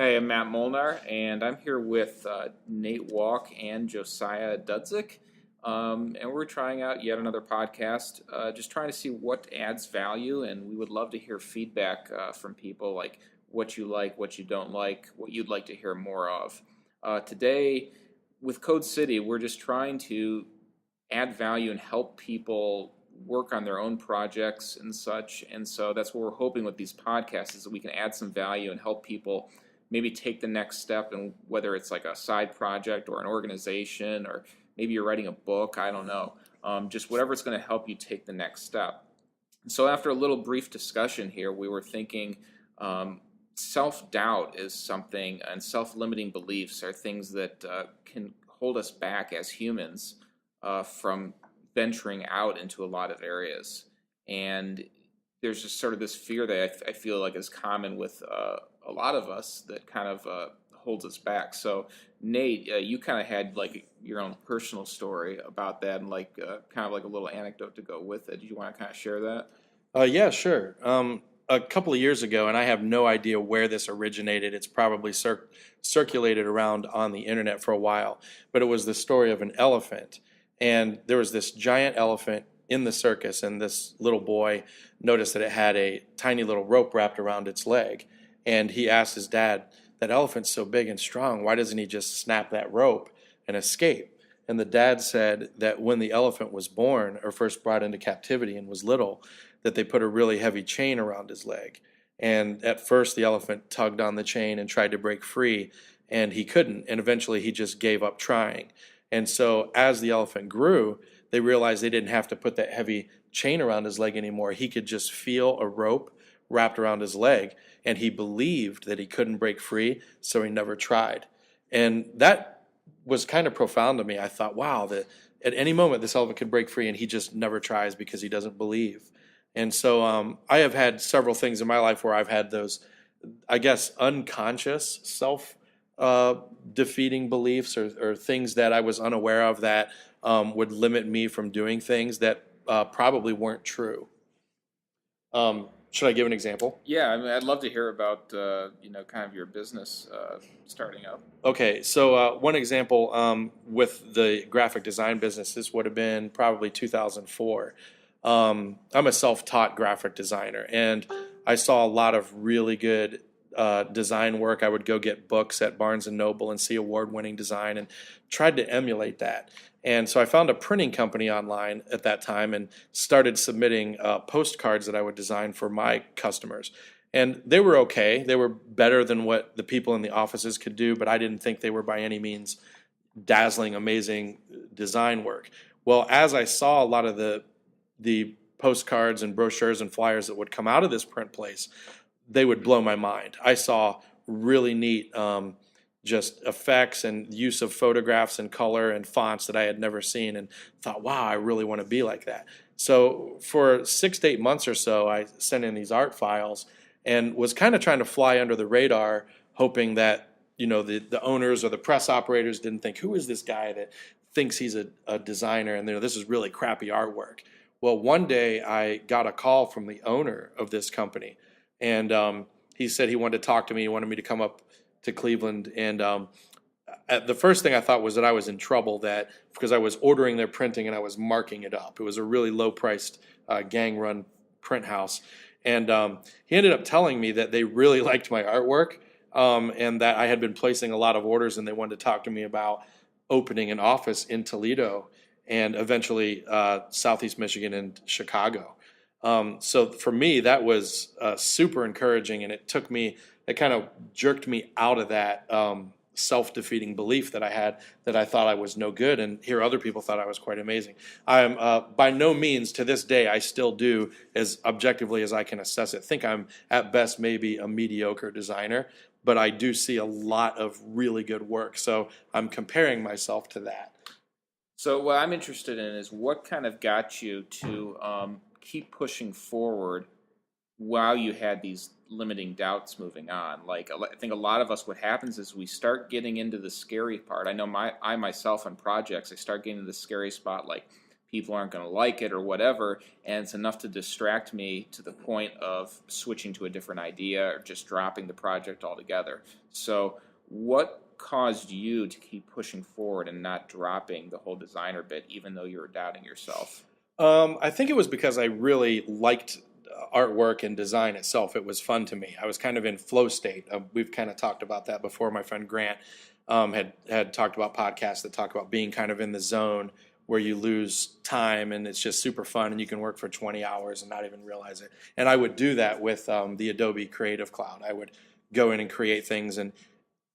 Hey, I'm Matt Molnar, and I'm here with Nate Walke and Josiah Dudzik. And we're trying out yet another podcast, just trying to see what adds value. And we would love to hear feedback from people, like what you like, what you don't like, what you'd like to hear more of. Today, with Code City, we're just trying to add value and help people work on their own projects and such. And so that's what we're hoping with these podcasts is that we can add some value and help people maybe take the next step, and whether it's like a side project or an organization, or maybe you're writing a book, I don't know. Just whatever it's going to help you take the next step. So after a little brief discussion here, we were thinking self-doubt is something, and self-limiting beliefs are things that can hold us back as humans from venturing out into a lot of areas. And there's just sort of this fear that I feel like is common with a lot of us that kind of holds us back. So Nate, you kind of had like your own personal story about that, and like kind of like a little anecdote to go with it. Do you want to kind of share that? Yeah, sure. A couple of years ago, and I have no idea where this originated. It's probably circulated around on the internet for a while, but it was the story of an elephant. And there was this giant elephant in the circus, and this little boy noticed that it had a tiny little rope wrapped around its leg. And he asked his dad, "That elephant's so big and strong, why doesn't he just snap that rope and escape?" And the dad said that when the elephant was born or first brought into captivity and was little, that they put a really heavy chain around his leg. And at first the elephant tugged on the chain and tried to break free, and he couldn't. And eventually he just gave up trying. And so as the elephant grew, they realized they didn't have to put that heavy chain around his leg anymore. He could just feel a rope wrapped around his leg, and he believed that he couldn't break free, so he never tried. And that was kind of profound to me. I thought, wow, that at any moment this elephant could break free, and he just never tries because he doesn't believe. And so I have had several things in my life where I've had those, I guess, unconscious self defeating beliefs, or things that I was unaware of that would limit me from doing things that probably weren't true. Should I give an example? Yeah, I mean, I'd love to hear about kind of your business starting up. Okay, so one example with the graphic design business, this would have been probably 2004. I'm a self-taught graphic designer, and I saw a lot of really good design work. I would go get books at Barnes and Noble and see award-winning design, and tried to emulate that. And so I found a printing company online at that time and started submitting postcards that I would design for my customers. And they were okay. They were better than what the people in the offices could do, but I didn't think they were by any means dazzling, amazing design work. Well, as I saw a lot of the postcards and brochures and flyers that would come out of this print place, they would blow my mind. I saw really neat just effects and use of photographs and color and fonts that I had never seen, and thought, wow, I really want to be like that. So for 6 to 8 months or so, I sent in these art files and was kind of trying to fly under the radar, hoping that the owners or the press operators didn't think, who is this guy that thinks he's a designer, and this is really crappy artwork. Well, one day I got a call from the owner of this company, and he said he wanted to talk to me. He wanted me to come up to Cleveland, and the first thing I thought was that I was in trouble, that because I was ordering their printing and I was marking it up. It was a really low-priced gang-run print house, and he ended up telling me that they really liked my artwork, and that I had been placing a lot of orders, and they wanted to talk to me about opening an office in Toledo and eventually Southeast Michigan and Chicago. So for me, that was super encouraging, and it kind of jerked me out of that self-defeating belief that I had, that I thought I was no good, and here other people thought I was quite amazing. I am by no means, to this day, I still do, as objectively as I can assess it, think I'm at best maybe a mediocre designer, but I do see a lot of really good work, so I'm comparing myself to that. So what I'm interested in is what kind of got you to keep pushing forward while you had these limiting doubts moving on. Like, I think a lot of us, what happens is we start getting into the scary part. I know I myself on projects, I start getting to the scary spot, like people aren't going to like it or whatever, and it's enough to distract me to the point of switching to a different idea or just dropping the project altogether. So what caused you to keep pushing forward and not dropping the whole designer bit, even though you were doubting yourself? I think it was because I really liked artwork and design itself. It was fun to me. I was kind of in flow state. We've kind of talked about that before. My friend Grant had talked about podcasts that talk about being kind of in the zone where you lose time and it's just super fun and you can work for 20 hours and not even realize it. And I would do that with the Adobe Creative Cloud. I would go in and create things, and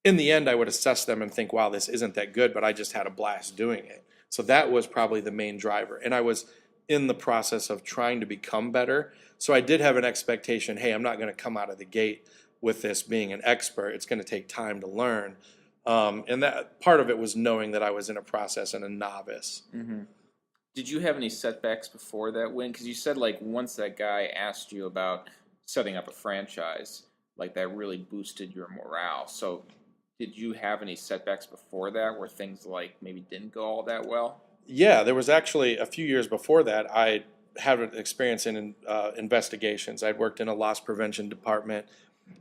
in the end I would assess them and think, wow, this isn't that good, but I just had a blast doing it. So that was probably the main driver. And I was in the process of trying to become better. So I did have an expectation, hey, I'm not going to come out of the gate with this being an expert. It's going to take time to learn. And that part of it was knowing that I was in a process and a novice. Mm-hmm. Did you have any setbacks before that win? Because you said like once that guy asked you about setting up a franchise, like that really boosted your morale. So did you have any setbacks before that where things like maybe didn't go all that well? Yeah, there was actually a few years before that. I had an experience in investigations. I'd worked in a loss prevention department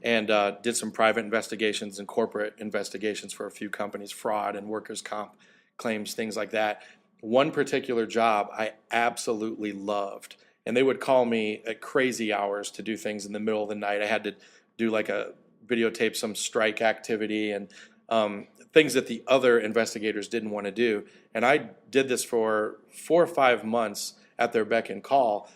and did some private investigations and corporate investigations for a few companies, fraud and workers' comp claims, things like that. One particular job I absolutely loved, and they would call me at crazy hours to do things in the middle of the night. I had to do like a videotape some strike activity and things that the other investigators didn't want to do. And I did this for 4 or 5 months at their beck and call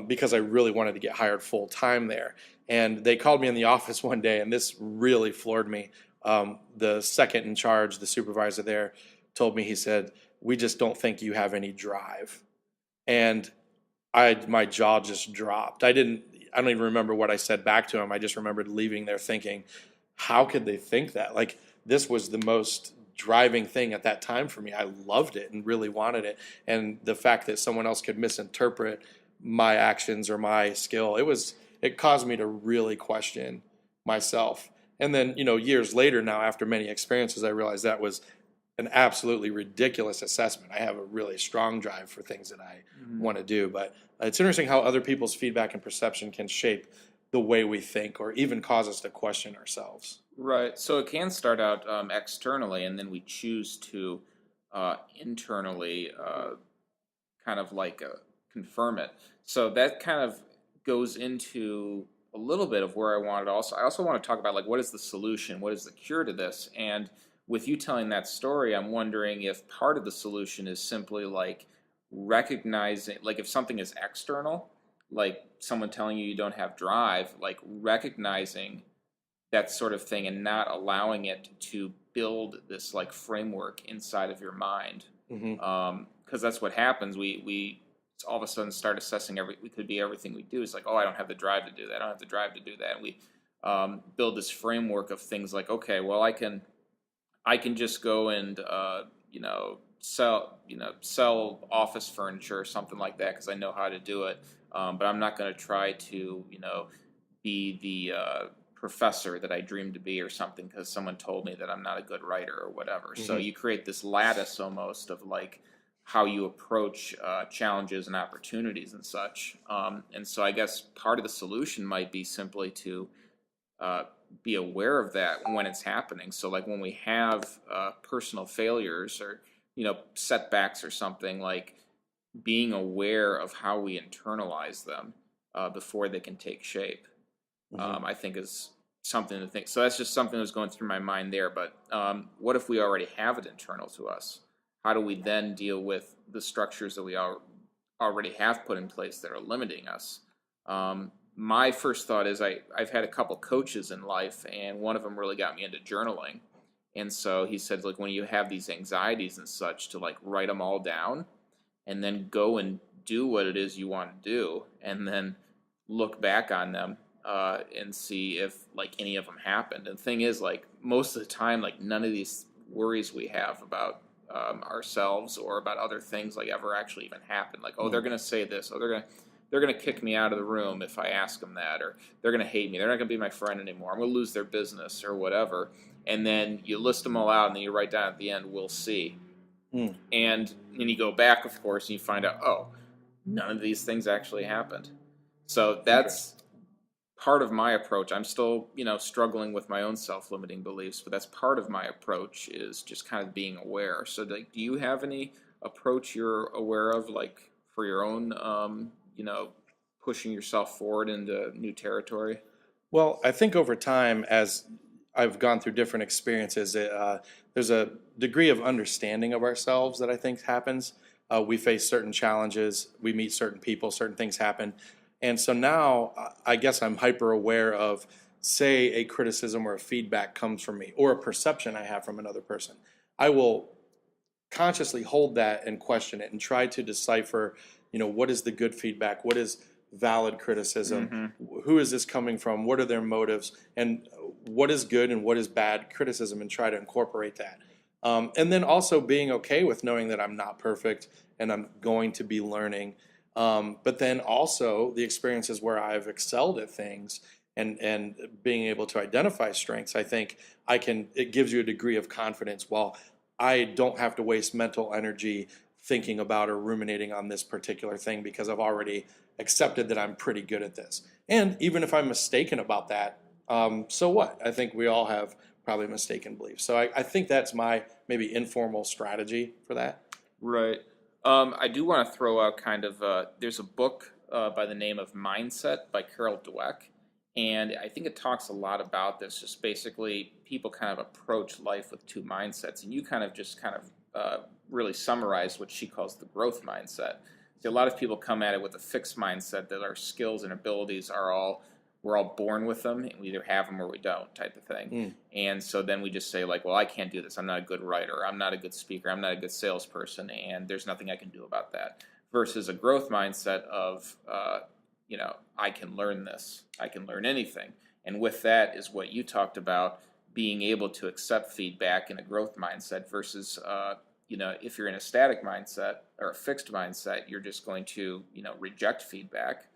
because I really wanted to get hired full time there. And they called me in the office one day, and this really floored me. The second in charge, the supervisor there, told me, he said, "We just don't think you have any drive." And my jaw just dropped. I don't even remember what I said back to him. I just remembered leaving there thinking, how could they think that? Like, this was the most driving thing at that time for me. I loved it and really wanted it. And the fact that someone else could misinterpret my actions or my skill, it caused me to really question myself. And then, years later now, after many experiences, I realized that was an absolutely ridiculous assessment. I have a really strong drive for things that I want to do. But it's interesting how other people's feedback and perception can shape the way we think or even cause us to question ourselves. Right. So it can start out externally, and then we choose to internally kind of like confirm it. So that kind of goes into a little bit of where I wanted also. I also want to talk about like what is the solution? What is the cure to this? And with you telling that story, I'm wondering if part of the solution is simply like recognizing, like if something is external, like someone telling you don't have drive, like recognizing that sort of thing and not allowing it to build this like framework inside of your mind. Because that's what happens. We all of a sudden start assessing we could be everything we do. It's like, oh, I don't have the drive to do that. I don't have the drive to do that. And we build this framework of things like, okay, well, I can just go and sell office furniture or something like that because I know how to do it. But I'm not going to try to be the professor that I dreamed to be or something because someone told me that I'm not a good writer or whatever. So you create this lattice almost of like how you approach challenges and opportunities and such. And so I guess part of the solution might be simply to be aware of that when it's happening. So like when we have personal failures or setbacks or something, like being aware of how we internalize them before they can take shape, I think is something to think. So that's just something that was going through my mind there. But what if we already have it internal to us? How do we then deal with the structures that we already have put in place that are limiting us? My first thought is I've had a couple coaches in life, and one of them really got me into journaling. And so he said, like, when you have these anxieties and such, to like write them all down and then go and do what it is you want to do, and then look back on them and see if like any of them happened. And the thing is, like, most of the time, like none of these worries we have about ourselves or about other things like ever actually even happen. Like, oh, they're going to say this. Oh, they're going to kick me out of the room if I ask them that, or they're going to hate me. They're not going to be my friend anymore. I'm going to lose their business or whatever. And then you list them all out, and then you write down at the end, "We'll see." Mm. And then you go back, of course, and you find out, oh, none of these things actually happened. So that's part of my approach. I'm still, struggling with my own self-limiting beliefs, but that's part of my approach is just kind of being aware. So, like, do you have any approach you're aware of, like for your own, pushing yourself forward into new territory? Well, I think over time, as I've gone through different experiences, there's a degree of understanding of ourselves that I think happens. We face certain challenges, we meet certain people, certain things happen. And so now I guess I'm hyper aware of, say, a criticism or a feedback comes from me or a perception I have from another person. I will consciously hold that and question it and try to decipher, what is the good feedback? What is valid criticism? Who is this coming from? What are their motives? And what is good and what is bad criticism, and try to incorporate that. And then also being okay with knowing that I'm not perfect and I'm going to be learning. But then also the experiences where I've excelled at things and being able to identify strengths, I think it gives you a degree of confidence. Well, I don't have to waste mental energy thinking about or ruminating on this particular thing because I've already accepted that I'm pretty good at this. And even if I'm mistaken about that, so what? I think we all have probably mistaken beliefs. So I think that's my maybe informal strategy for that. Right. I do want to throw out kind of, there's a book by the name of Mindset by Carol Dweck, and I think it talks a lot about this, just basically people kind of approach life with two mindsets, and you kind of just really summarized what she calls the growth mindset. So a lot of people come at it with a fixed mindset that our skills and abilities we're all born with them, and we either have them or we don't, type of thing. And so then we just say, like, well, I can't do this. I'm not a good writer. I'm not a good speaker. I'm not a good salesperson, and there's nothing I can do about that. Versus a growth mindset of, I can learn this. I can learn anything. And with that is what you talked about, being able to accept feedback in a growth mindset versus, if you're in a static mindset or a fixed mindset, you're just going to, reject feedback.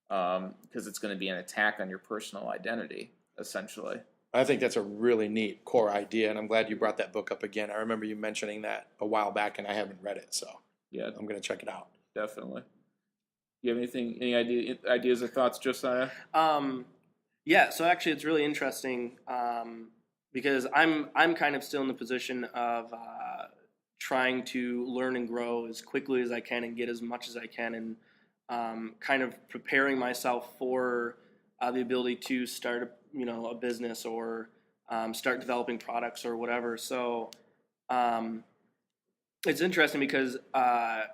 Because it's going to be an attack on your personal identity, essentially. I think that's a really neat core idea, and I'm glad you brought that book up again. I remember you mentioning that a while back, and I haven't read it, so yeah, I'm going to check it out. Definitely. You have any ideas or thoughts, Josiah? Yeah, so actually it's really interesting because I'm kind of still in the position of trying to learn and grow as quickly as I can and get as much as I can, and kind of preparing myself for the ability to start a business or start developing products or whatever. So it's interesting because I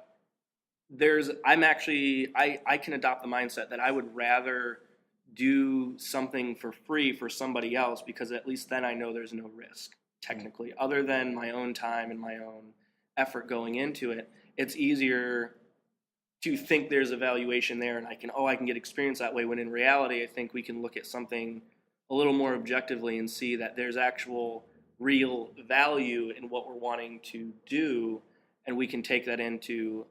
can adopt the mindset that I would rather do something for free for somebody else, because at least then I know there's no risk technically, other than my own time and my own effort going into it. It's easier to think there's a valuation there and I can get experience that way, when in reality I think we can look at something a little more objectively and see that there's actual real value in what we're wanting to do, and we can take that into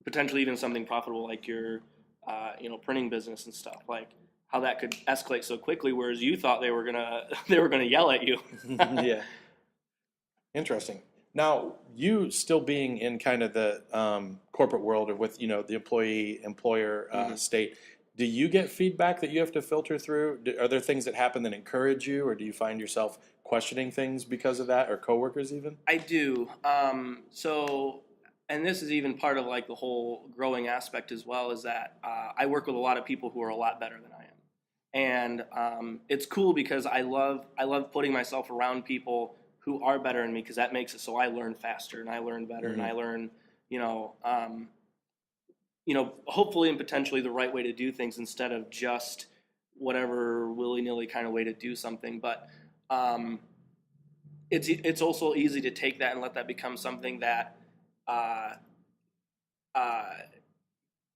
potentially even something profitable like your printing business and stuff, like how that could escalate so quickly, whereas you thought they were gonna yell at you. Yeah. Interesting. Now, you still being in kind of the corporate world or with, the employee-employer state, do you get feedback that you have to filter through? Are there things that happen that encourage you, or do you find yourself questioning things because of that, or coworkers even? I do. And this is even part of like the whole growing aspect as well, is that I work with a lot of people who are a lot better than I am. And it's cool because I love putting myself around people who are better than me, because that makes it so I learn faster and I learn better and I learn, hopefully and potentially the right way to do things instead of just whatever willy-nilly kind of way to do something. But it's also easy to take that and let that become something that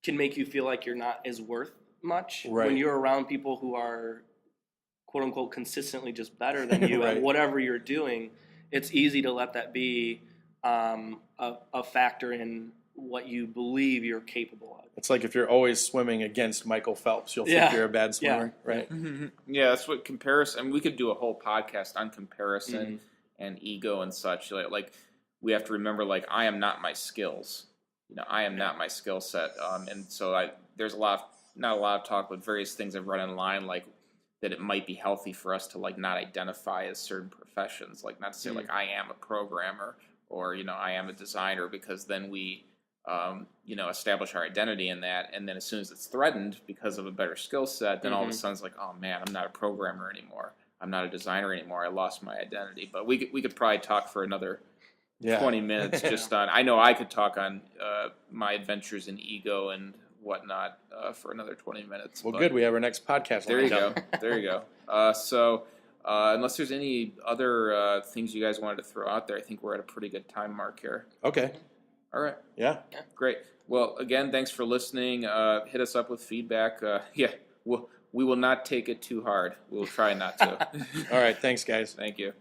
can make you feel like you're not as worth much when you're around people who are quote unquote consistently just better than you at whatever you're doing. It's easy to let that be a factor in what you believe you're capable of. It's like if you're always swimming against Michael Phelps, you'll think you're a bad swimmer, right? Mm-hmm. Yeah, that's what comparison. I mean, we could do a whole podcast on comparison and ego and such. Like we have to remember, like, I am not my skills. I am not my skill set. And so there's not a lot of talk, but various things I've read online, like that it might be healthy for us to like not identify as certain professions, like not to say like I am a programmer or I am a designer, because then we establish our identity in that, and then as soon as it's threatened because of a better skill set, then all of a sudden it's like, oh man, I'm not a programmer anymore. I'm not a designer anymore. I lost my identity. But we could probably talk for another 20 minutes just on. I know I could talk on my adventures in ego and whatnot for another 20 minutes. Well, good. We have our next podcast. There you go. There you go. So unless there's any other things you guys wanted to throw out there, I think we're at a pretty good time mark here. Okay. All right. Yeah. Great. Well, again, thanks for listening. Hit us up with feedback. We will not take it too hard. We'll try not to. All right. Thanks, guys. Thank you.